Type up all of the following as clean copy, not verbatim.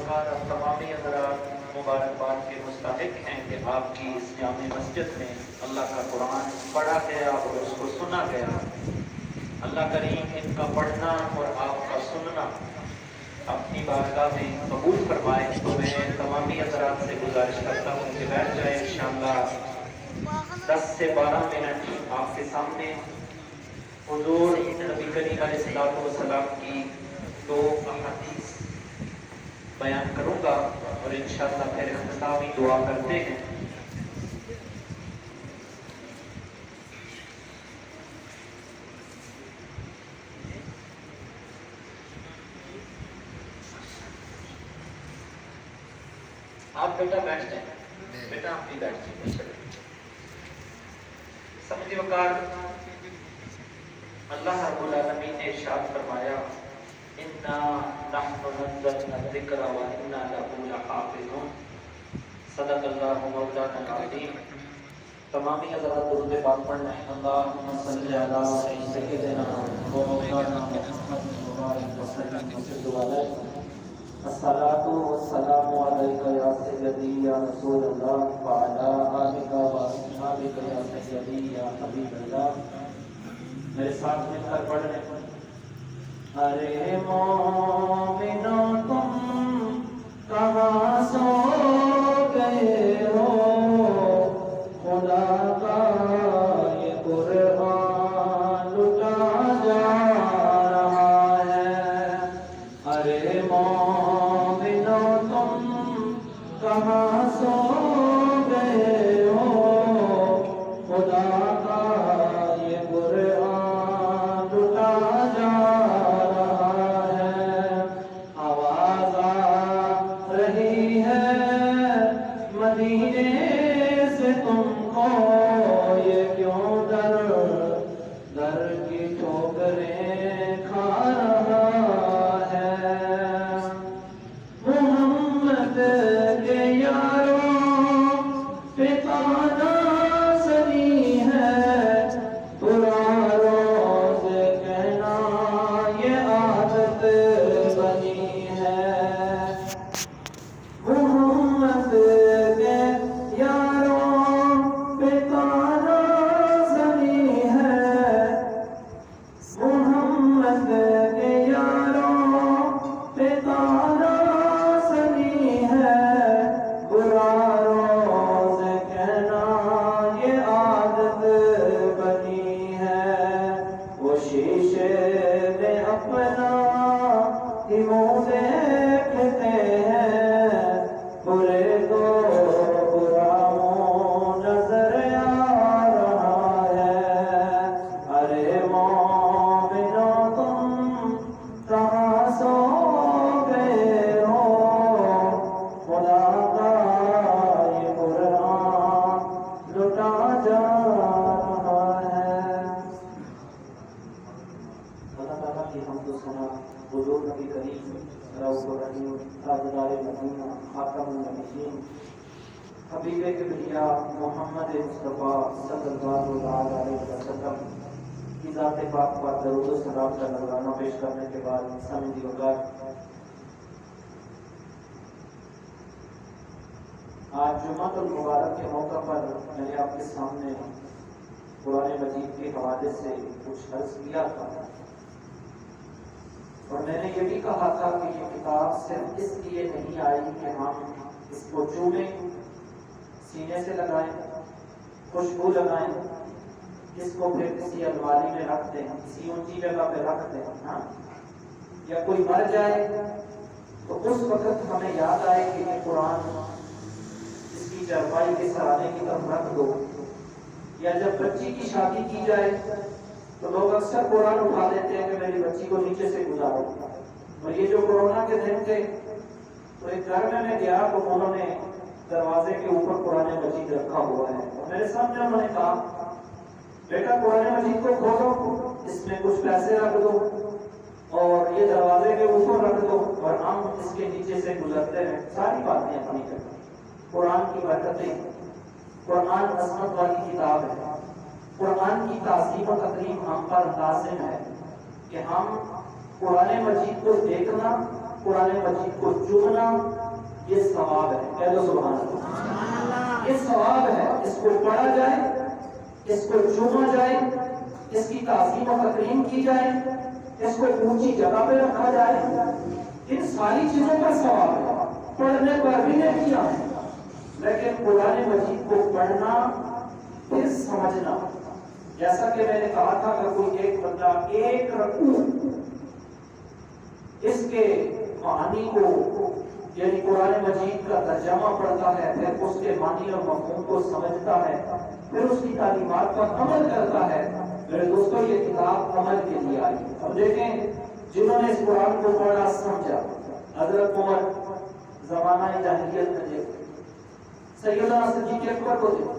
وقار اب تمامی حضرات مبارکباد کے مستحق ہیں کہ آپ کی اس جامع مسجد میں اللہ کا قرآن پڑھا گیا اور اس کو سنا گیا۔ اللہ کریم ان کا پڑھنا اور آپ کا سننا اپنی بارگاہ میں قبول فرمائے۔ تو میں تمامی حضرات سے گزارش کرتا ہوں کہ بیٹھ جائے انشاءاللہ۔ 10 سے 12 منٹ آپ کے سامنے حضور نبی کریم علیہ السلام کی 2 احادیث بیان کروں گا اور انشاءاللہ پھر اختتامی دعا کرتے ہیں۔ آپ بیٹا بیٹھ جائیں، بیٹا آپ بھی بیٹھ جائیں۔ سمجھ وقار اللہ رب العالمین نے ارشاد فرمایا اِنَّا نَحْنُ نَزَّلْنَا الذِّكْرَ وَإِنَّا لَهُ لَحَافِظُونَ۔ صدق اللہ مولانا العظیم۔ تمامی حضرات درود پاک پڑھ لیں۔ اللہم صلی علی سیدنا و مولانا محمد مبارک وسلم علیہ۔ الصلاۃ والسلام علیک یا سیدی یا رسول اللہ وعلی آلک و اصحابک یا سیدی یا حبیب اللہ۔ میرے ساتھ مل کر پڑھ رہے ہیں۔ ارے مومنو تم کہاں سو گئے ہو، خدا کا یہ قرآن لٹا جا رہا ہے۔ ارے مومنو تم کہاں سو گئے ہو، خدا کا یہ قرآن لٹا جا رہا ہے۔ آواز آ رہی ہے مدینے سے تم کو، یہ کیوں در در کی ٹھوکریں کھا رہا ہے۔ محمد کے یاروں پہ تانا سنی ہے، برا روز کہنا یہ عادت بنی ہے۔ محمد کے یاروں پہ تانا سنی ہے، محمد کے یاروں پہ تانا سنی ہے، برا روز کہنا یہ عادت بنی ہے۔ وہ شیشے میں اپنا ہی منہ دیکھتے ہیں، برے کو برا منہ نظر آ رہا ہے۔ ارے مومنو تم کہاں سو گئے ہو، خدا کا یہ قرآن لٹا جا رہا ہے۔ اللہ تعالیٰ کی حمد و ثنا حضور نبی کریم رؤوف الرحیم تاجدار مدینہ خاتم النبیین حبیب کبریا محمد مصطفیٰ صلی اللہ علیہ وسلم کی ذات پاک پر درود و سلام کا نذرانہ پیش کرنے کے بعد سمجھی وقار آج جمعہ المبارک کے موقع پر میں نے آپ کے سامنے قرآن مجید کے حوالے سے کچھ عرض کیا تھا، اور میں نے یہ بھی کہا تھا کہ یہ کتاب صرف اس لیے نہیں آئی کہ ہم اس کو چومیں، سینے سے لگائیں، خوشبو لگائیں، اس کو پھر کسی الماری میں رکھ دیں، کسی اونچی جگہ پہ رکھ دیں، ہاں، یا کوئی مر جائے تو اس وقت ہمیں یاد آئے کہ یہ قرآن اس کی چارپائی کے سرانے کی طرف رکھ دو، یا جب بچی کی شادی کی جائے تو لوگ اکثر قرآن اٹھا دیتے ہیں کہ میری بچی کو نیچے سے گزارو۔ اور یہ جو کورونا کے دن تھے تو ایک گھر میں گیا تو انہوں نے دروازے کے اوپر قرآن مجید رکھا ہوا ہے، اور میرے سامنے انہوں نے کہا بیٹا قرآن مجید کو کھولو، اس میں کچھ پیسے رکھ دو اور یہ دروازے کے اوپر رکھ دو اور ہم اس کے نیچے سے گزرتے ہیں۔ ساری باتیں اپنی کریں، قرآن کی برکتیں، قرآن عظمت والی کتاب ہے، قرآن کی تعظیم و تکریم ہم پر لازم ہے کہ ہم قرآن مجید کو دیکھنا قرآن مجید کو چومنا یہ ثواب ہے. کہہ دو سبحان اللہ. یہ ثواب ہے. اس کو پڑھا جائے, اس کو چوما جائے, اس کی تعظیم و تکریم کی جائے, اس کو اونچی جگہ پہ رکھا جائے, ان ساری چیزوں کا ثواب ہے. پڑھنے پر بھی نہیں کیا ہے, لیکن قرآن مجید کو پڑھنا پھر سمجھنا. جیسا کہ میں نے کہا تھا کہ کوئی ایک بندہ ایک رکوع اس کے معنی کو یعنی قرآن مجید کا ترجمہ پڑھتا ہے, پھر اس کے معنی اور مفہوم کو سمجھتا ہے, پھر اس کی تعلیمات پر عمل کرتا ہے. میرے دوستوں یہ کتاب عمل کے لیے آئی. اب دیکھیں جنہوں نے اس قرآن کو پڑھا سمجھا, حضرت عمر زمانہ جاہلیت میں دیکھیں, سیدنا صدیق اکبر کو دیکھیں,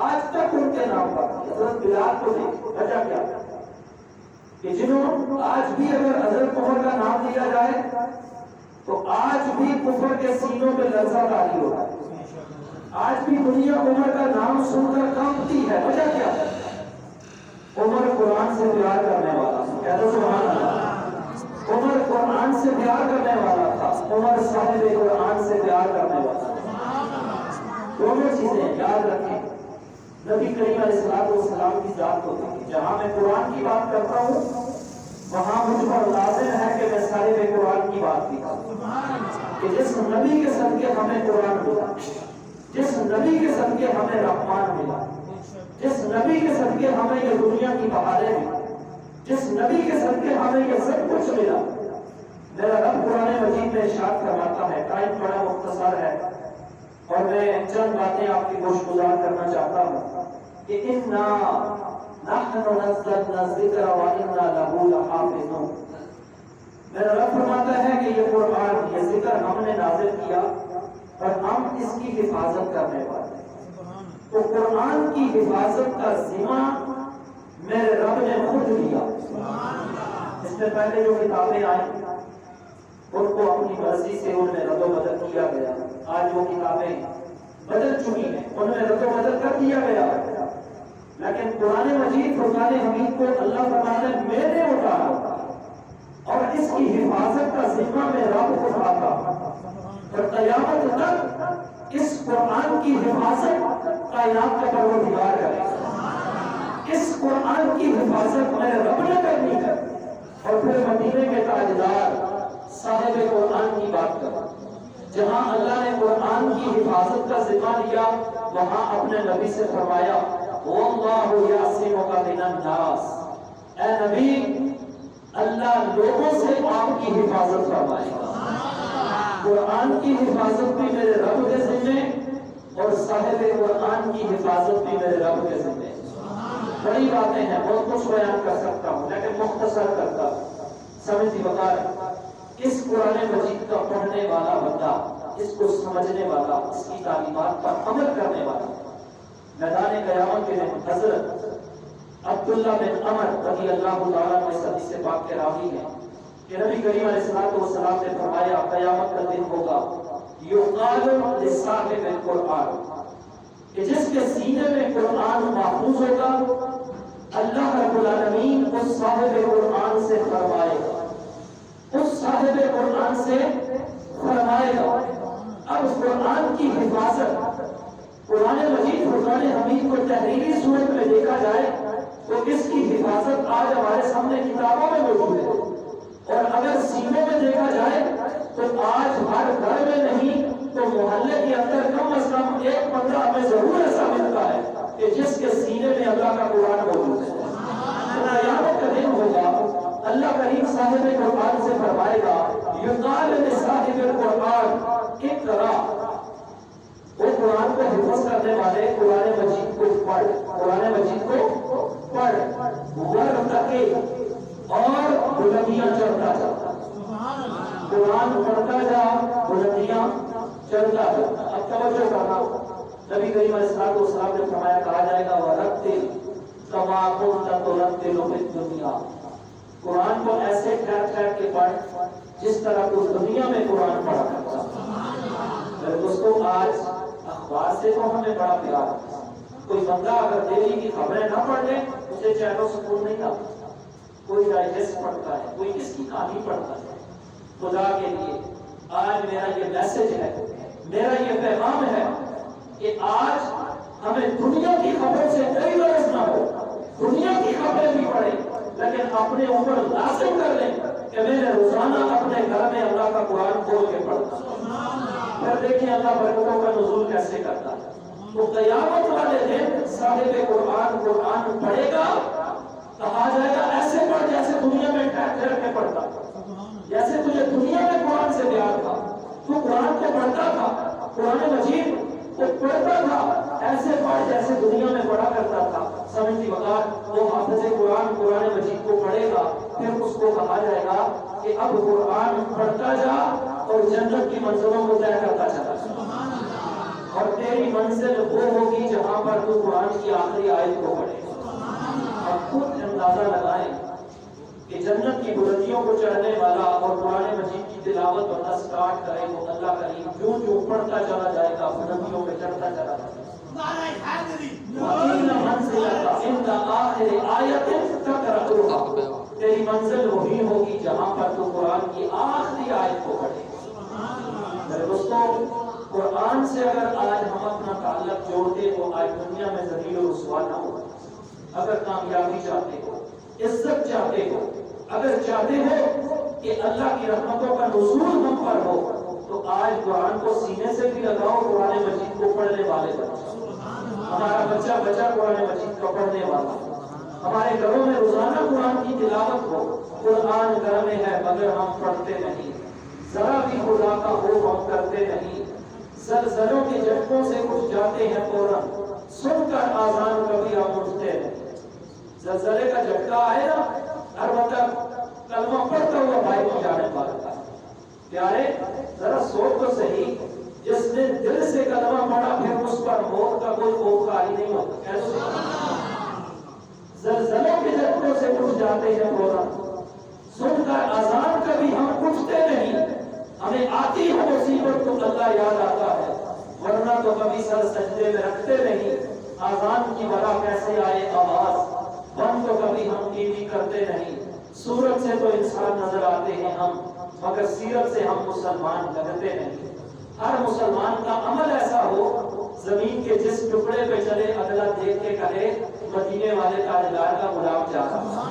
آج تک ان کے نام پر حضرت بلال کو دیکھیں. وجہ کیا کہ جنہوں آج بھی اگر حضرت عمر کا نام لیا جائے تو آج بھی کفر کے سینوں میں لرزہ طاری ہوتا ہے. آج بھی دنیا عمر کا نام سن کر کانپتی ہے. وجہ کیا؟ عمر قرآن سے پیار کرنے والا تھا. کہہ دو سبحان اللہ. عمر قرآن سے پیار کرنے والا تھا. عمر صاحب قرآن سے پیار کرنے والا تھا. دونوں چیزیں یاد رکھیں. نبی کریم علیہ السلام کی ذات کو دیکھیں. جہاں میں قرآن کی بات کرتا ہوں وہاں مجھ پر لازم ہے کہ میں صاحب قرآن کی بات کی کروں کہ جس نبی کے صدقے ہمیں قرآن ملا, جس نبی کے صدقے ہمیں رحمان ملا, جس نبی کے صدقے ہمیں یہ دنیا کی بہاریں ملی, جس نبی کے صدقے ہمیں یہ سب کچھ ملا. میرا رب قرآن مجید میں ارشاد فرماتا ہے, ٹائم بڑا مختصر ہے اور میں چند باتیں آپ کی گوش گزار کرنا چاہتا ہوں کہ اِنَّا نَحْنُ نَزَّلْنَا الذِّكْرَ وَإِنَّا لَهُ لَحَافِظُونَ. میرا رب فرماتا ہے کہ یہ قرآن, یہ ذکر ہم نے نازل کیا اور ہم اس کی حفاظت کرنے والے ہیں. تو قرآن کی حفاظت کا ذمہ میرے رب نے خود لیا. اس سے پہلے جو کتابیں آئیں ان کو اپنی مرضی سے ان میں رد و بدل کیا گیا. آج وہ کتابیں بدل چکی ہیں, ان میں رد و بدل کر دیا گیا. لیکن قرآن مجید فرقان حمید کو اللہ فرماتا ہے میں نے اٹھایا اور اس کی حفاظت کا ذمہ میں رب کو اٹھاتا اور قیامت تک اس قرآن کی حفاظت کائنات کا پروردگار کرے گا. اس قرآن کی حفاظت میرے رب نے کرنی ہے. اور پھر مدینے کے تاجدار صاحب قرآن کی بات کریں. جہاں اللہ نے قرآن کی حفاظت کا ذمہ لیا وہاں اپنے نبی سے فرمایا وَاللَّهُ يَعْصِمُكَ مِنَ النَّاسِ. اے نبی اللہ لوگوں سے آپ کی حفاظت فرمائے گا. قرآن کی حفاظت بھی میرے رب کے ذمے اور صاحب قرآن کی حفاظت بھی میرے رب کے ذمے. بڑی باتیں ہیں, بہت کچھ بیان کر سکتا ہوں لیکن مختصر کرتا ہوں. سمجھی بتا اس قرآن مجید کا پڑھنے والا بندہ, اس کو سمجھنے والا, اس کی تعلیمات پر عمل کرنے والا میدان قیامت کے دن حضرت عبداللہ بن عمر رضی اللہ تعالیٰ میں حدیث پاک کے راوی ہیں کہ نبی کریم علیہ السلام نے فرمایا قیامت کا دن ہوگا یقال لصاحب القرآن کہ جس کے سینے میں قرآن محفوظ ہوگا اللہ رب العالمین اس صاحب قرآن سے فرمائے گا, اس صاحب قرآن سے فرمائے گا. اب اس قرآن کی حفاظت قرآن مجید فرقان حمید کو تحریری صورت میں دیکھا جائے تو اس کی حفاظت آج ہمارے سامنے کتابوں میں موجود ہے اور اگر سینوں میں دیکھا جائے تو آج ہر گھر میں نہیں تو محلے کے اندر کم از کم ایک بندہ ہمیں ضرور ایسا ملتا ہے کہ جس کے سینے میں اللہ کا قرآن موجود ہے. قیامت کا دن ہوگا اللہ کریم صاحب قرآن سے فرمائے گا یقال لصاحب القرآن اقرا. وہ قرآن کو حفظ کرنے والے قرآن مجید کو پڑھ, قرآن مجید کو پڑھ ورتقی اور بلندیاں چڑھتا جا. قرآن پڑھتا جا, بلندیاں چڑھتا جا. اب توجہ کرنا, نبی کریم علیہ السلام نے فرمایا کہا جائے گا ورتل کما کنت ترتل فی الدنیا. قرآن کو ایسے ٹھہر ٹھہر کے پڑھ جس طرح تو دنیا میں قرآن پڑھا کرتا. میرے دوستوں آج اخبار سے تو ہمیں بڑا پیار ہے. کوئی بندہ اگر دہلی کی خبریں نہ پڑھ لے اسے چین و سکون نہیں آتا. کوئی ڈائجسٹ پڑھتا ہے, کوئی کس کی کہانی پڑھتا ہے, خدا کے لیے آج میرا یہ میسج ہے، میرا یہ پیغام ہے کہ آج ہمیں دنیا کی خبروں سے کوئی غرض نہ ہو، دنیا کی خبریں بھی پڑھیں لیکن اپنے اوپر لازم کر لیں کہ میں نے روزانہ اپنے گھر میں اللہ کا قرآن کھول کے پڑھتا ہوں۔ پھر دیکھیں اللہ برکتوں کا نزول کیسے کرتا ہے۔ تو قیامت والے دن صاحب قرآن پڑھے گا، کہا جائے گا ایسے پڑھ جیسے دنیا میں ٹھہر کے پڑھتا، جیسے تجھے دنیا میں قرآن سے پیار تھا، تو قرآن کو پڑھتا تھا، قرآن مجید کو پڑھتا تھا، ایسے پڑھ جیسے دنیا میں پڑھا کرتا تھا۔ سمجھتی وقت وہ حافظ قرآن مجید کو پڑھے گا، پھر اس کو کہا جائے گا کہ اب قرآن پڑھتا جا اور جنت کی منزلوں کو طے کرتا چلا جا، اور تیری منزل وہ ہوگی جہاں پر تو قرآن کی آخری آیت کو پڑھے گا۔ اب خود اندازہ لگائیں کہ جنت کی بلندیوں کو چڑھنے والا اور قرآن مجید کی تلاوت کرنا سٹارٹ کرے تو اللہ کریم جو جو پڑھتا چلا جائے گا بلندیوں پہ چڑھتا چلا جائے گا۔ تیری منزل وہی ہوگی جہاں پر تو قرآن کی آخری آیت کو پڑھے گا۔ میرے دوستوں، قرآن سے اگر آج ہم اپنا تعلق جوڑتے تو آج دنیا میں ذلیل و رسوا نہ ہو۔ اگر کامیابی چاہتے ہو، عزت چاہتے ہو، اگر چاہتے ہو کہ اللہ کی رحمتوں کا نزول ہم پر ہو، تو آج قرآن کو سینے سے بھی لگاؤ، قرآن مجید کو پڑھنے والے بچے، ہمارا بچہ قرآن مجید کو پڑھنے والا، ہمارے گھروں میں روزانہ قرآن کی تلاوت ہو۔ قرآن گھر میں ہے مگر ہم پڑھتے نہیں، ذرا بھی خدا کا خوف ہم کرتے نہیں، زلزلوں کے جھٹکوں سے کچھ جاتے ہیں فوراً، سن کر آذان کبھی ہم اٹھتے ہیں۔ زلزلے کا جھٹکا آئے نا، ہر وقت کلمہ پڑھتا ہوا بھائی کی جانب آتا ہے۔ پیارے ذرا سوچ تو صحیح، جس نے دل سے کلمہ پڑھا پھر اس پر موت کا کوئی خوف ہی نہیں ہوتا۔ کیسے زلزلوں کے جھٹکوں سے اٹھ جاتے ہیں فوراً، سن کر آذان کبھی ہم اٹھتے نہیں، ہمیں آتی ہے مصیبت تو اللہ یاد آتا ہے، ورنہ تو کبھی سر سجدے میں رکھتے نہیں۔ آذان کی بلا کیسے آئے آواز، بند تو کبھی ہم ٹی وی کرتے نہیں۔ صورت سے تو انسان نظر آتے ہیں ہم، مگر سیرت سے ہم مسلمان لگتے نہیں۔ ہر مسلمان کا عمل ایسا ہو، زمین کے جس ٹکڑے پہ چلے اگلا دیکھ کے کہے مدینے والے تاجدار کا غلام جا رہا،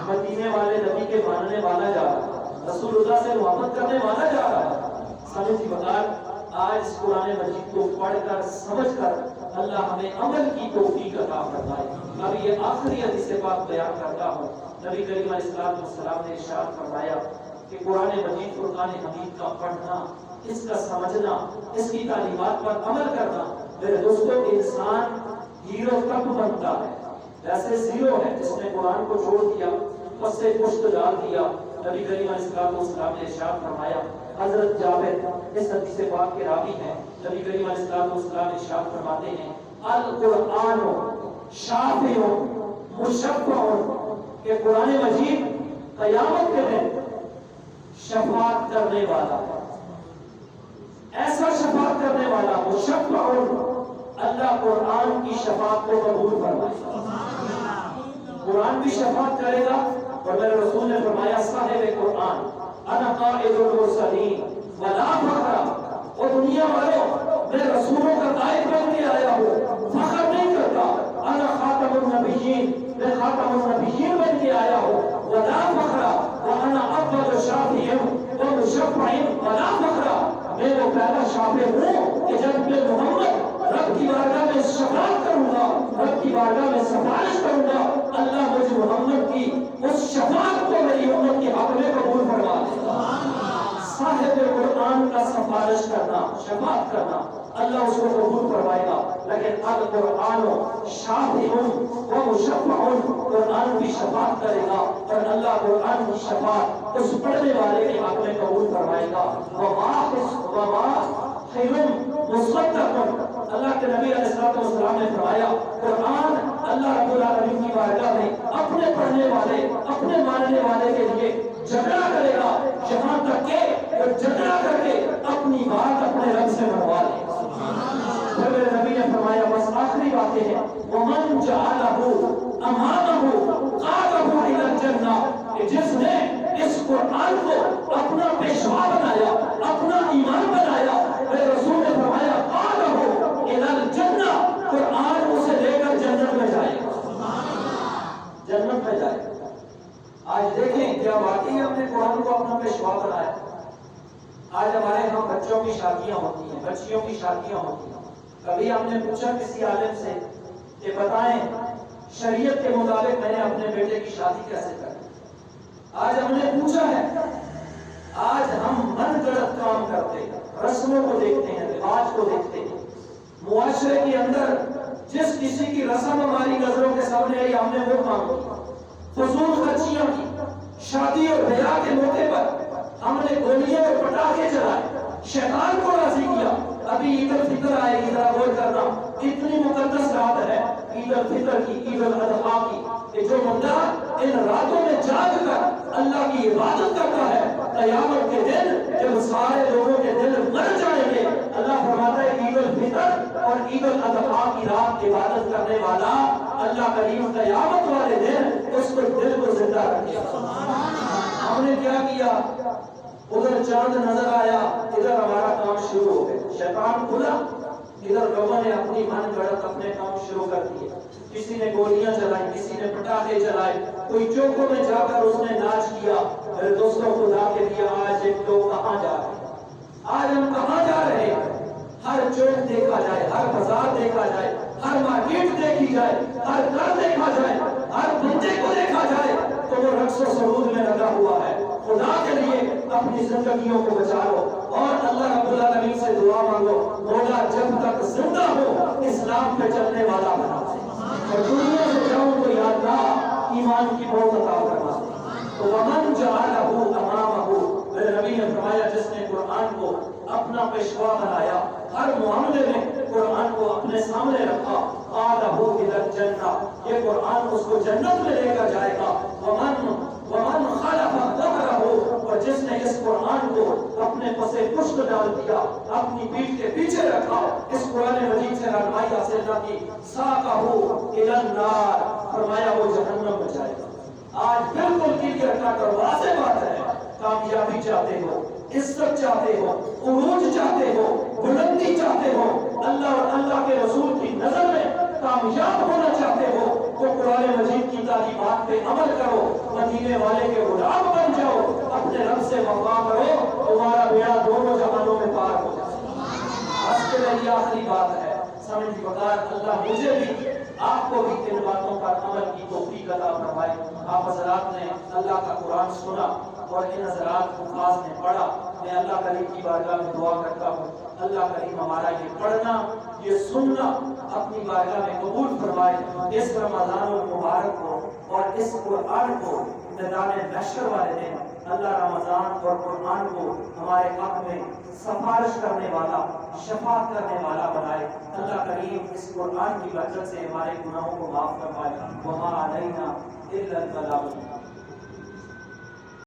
مدینے والے نبی کے ماننے والا جا رہا، رسول اللہ سے محبت کرنے والا جا رہا۔ سمجھ بتا، آج اس قرآن مجید کو پڑھ کر سمجھ کر اللہ ہمیں عمل کی توفیق عطا فرمائے۔ اب یہ آخری حدیث پاک بیان کرتا ہوں۔ نبی کریم علیہ السلام نے ارشاد فرمایا کہ قرآن مجید فرقان حمید کا پڑھنا، اس کا سمجھنا، اس کی تعلیمات پر عمل کرنا، میرے دوستوں انسان ہیرو کب بنتا ہے؟ ایسے زیرو ہے جس نے قرآن کو چھوڑ دیا، اس سے پشت ڈال دیا۔ نبی کریم علیہ السلام نے ارشاد فرمایا، حضرت جابر اس حدیث پاک کے راوی ہیں، نبی کریم علیہ السلام ارشاد فرماتے ہیں القرآن شافع مشفع، کہ قرآن مجید قیامت کے دن شفاعت کرنے والا ہے، ایسا شفاعت کرنے والا مشفع، اللہ قرآن کی شفاعت کو قبول فرمائے، قرآن بھی شفاعت کرے گا۔ اور میرے رسول نے فرمایا صاحب قرآن انا قائد المرسلین ولا فخر، اور دنیا والوں میں رسولوں کا قائد بن کے آیا ہوں، فخر نہیں کرتا، انا خاتم النبیین، میں خاتم النبیین بن کے آیا ہوں، ولا فخر وانا افضل شافع ومشفع ولا فخر، میں وہ پہلا شافع ہوں کہ جب میں محمد رب کی بارگاہ میں شفاعت کروں گا، رب کی بارگاہ میں سفارش کروں گا، اللہ مجھ محمد کی اس شفاعت کو میری امت کے حق میں قبول فرما دے گا۔ صاحب قرآن کا سفارش کرنا، شفاعت کرنا، اللہ اس کو قبول فرمائے گا۔ لیکن القرآن شافع و مشفع، قرآن بھی شفاعت کرے گا اور اللہ قرآن کی شفاعت اس پڑھنے والے کے حق میں قبول فرمائے گا۔ مصدق، اللہ کے نبی علیہ السلام نے فرمایا قرآن اللہ رب العالمین کی بارگاہ میں اپنے پڑھنے والے، اپنے ماننے والے کے لیے جھگڑا کرے گا، یہاں تک کہ وہ جھگڑا کر کے اپنی بات اپنے رب سے منوا لے۔ پھر میرے نبی نے فرمایا بس آخری باتیں ہیں، وَمَنْ جَعَلَهُ أَمَامَهُ قَادَهُ إِلَى الْجَنَّةِ، کہ جس نے اس قرآن کو اپنا پیشوا بنایا، اپنا ایمان بنایا، میرے رسول نے فرمایا قالہ الی الجنہ، قرآن اسے لے کر جنت میں جائے گا، جنت میں جائے گا۔ آج دیکھیں کیا واقعی ہم نے قرآن کو اپنا پیشوا بنایا؟ آج ہمارے یہاں بچوں کی شادیاں ہوتی ہیں، بچیوں کی شادیاں ہوتی ہیں، کبھی ہم نے پوچھا کسی عالم سے کہ بتائیں شریعت کے مطابق میں نے اپنے بیٹے کی شادی کیسے کرنی؟ آج ہم نے پوچھا ہے، آج ہم من گڑت کام کرتے ہیں، رسموں کو دیکھتے ہیں، رواج کو دیکھتے ہیں، معاشرے کے اندر جس کسی کی رسم ہماری نظروں کے سامنے آئی ہم نے وہ کام کیا، فضول خرچیاں کی، شادی اور بیاہ کے موقع پر ہم نے گولیاں اور پٹاخے چلائے، شیطان کو راضی کیا۔ ابھی عید الفطر آئے گی، ذرا غور کرنا، اتنی مقدس رات ہے عید الفطر کی، عید الاضحیٰ کی، کہ جو بندہ ان راتوں میں جاگ کر اللہ کی عبادت کرتا ہے، قیامت کے دن جب سارے لوگوں کے دل مر جائیں گے، اللہ فرماتا ہے عید الفطر اور عید الاضحیٰ کی رات عبادت کرنے والا اللہ کریم قیامت والے دن اس کو دل کو زندہ رکھے گا۔ ہم نے کیا کیا؟ ادھر چاند نظر آیا، ادھر ہمارا کام شروع ہو گیا، شیطان کھلا، ادھر لوگوں نے اپنی من گڑت اپنے کام شروع کر دیے، کسی نے گولیاں چلائیں، کسی نے پٹاخے چلائے، کوئی چوکوں میں جا کر اس نے ناچ کیا۔ میرے دوستوں خدا کے لیے آج ایک لوگ کہاں جا رہے ہیں؟ آج ہم کہاں جا رہے ہیں؟ ہر چوک دیکھا جائے، ہر بازار دیکھا جائے، ہر مارکیٹ دیکھی جائے، ہر گھر دیکھا جائے، ہر بندے کو دیکھا جائے تو وہ رقص و سرود میں لگا ہوا ہے۔ خدا کے لیے اپنی زندگیوں کو بچا لو اور اللہ رب العالمین سے دعا مانگو، مولا جب تک زندہ ہو اسلام پہ چلنے والا بنا دے، اور دنیا سے جاؤں تو یا اللہ ایمان کی بہت عطا فرما دے۔ تو ومن جعلہ امامہ، میرے نبی نے فرمایا جس نے قرآن کو اپنا پیشوا بنایا، ہر معاملے میں قرآن کو اپنے سامنے رکھا، قالہ الی الجنہ، یہ قرآن اس کو جنت میں لے کر جائے گا۔ ومن خلف ظہرہ، اور جس نے اس قرآن کو اپنے پسے پشت ڈال دیا، اپنی پیٹھ کے پیچھے رکھا، اس قرآن مجید سے رہنمائی حاصل نہ کی، ساقہ الی النار، فرمایا وہ جہنم میں جائے گا۔ آج بالکل کلیئر کٹ اور واضح بات ہے، کامیابی چاہتے ہو، عزت چاہتے ہو، عروج چاہتے ہو، بلندی چاہتے ہو، اللہ اور اللہ کے رسول کی نظر میں کامیاب ہونا چاہتے ہو تو قرآن مجید کی تعلیمات پہ عمل کرو، مدینے والے کے غلام بن جاؤ، اپنے رب سے وفا کرو، تمہارا بیڑا دونوں جہانوں میں پار ہو جائے۔ بس کے لیے آخری بات ہے، سمجھ بغیر اللہ مجھے بھی آپ کو بھی ان باتوں پر عمل کی توفیق عطا فرمائے۔ آپ حضرات نے اللہ کا قرآن سنا اور ان حضرات الفاظ نے پڑھا، میں اللہ کریم کی بارگاہ میں دعا کرتا ہوں اللہ کریم ہمارا یہ پڑھنا یہ سننا اپنی بارگاہ میں قبول فرمائے۔ اس رمضان المبارک کو اور اس قرآن کو میدان محشر والے دن اللہ رمضان اور قرآن کو ہمارے حق میں سفارش کرنے والا، شفاعت کرنے والا بنائے۔ اللہ کریم اس قرآن کی برکت سے ہمارے گناہوں کو معاف فرمائے۔ وما علینا الا البلاغ۔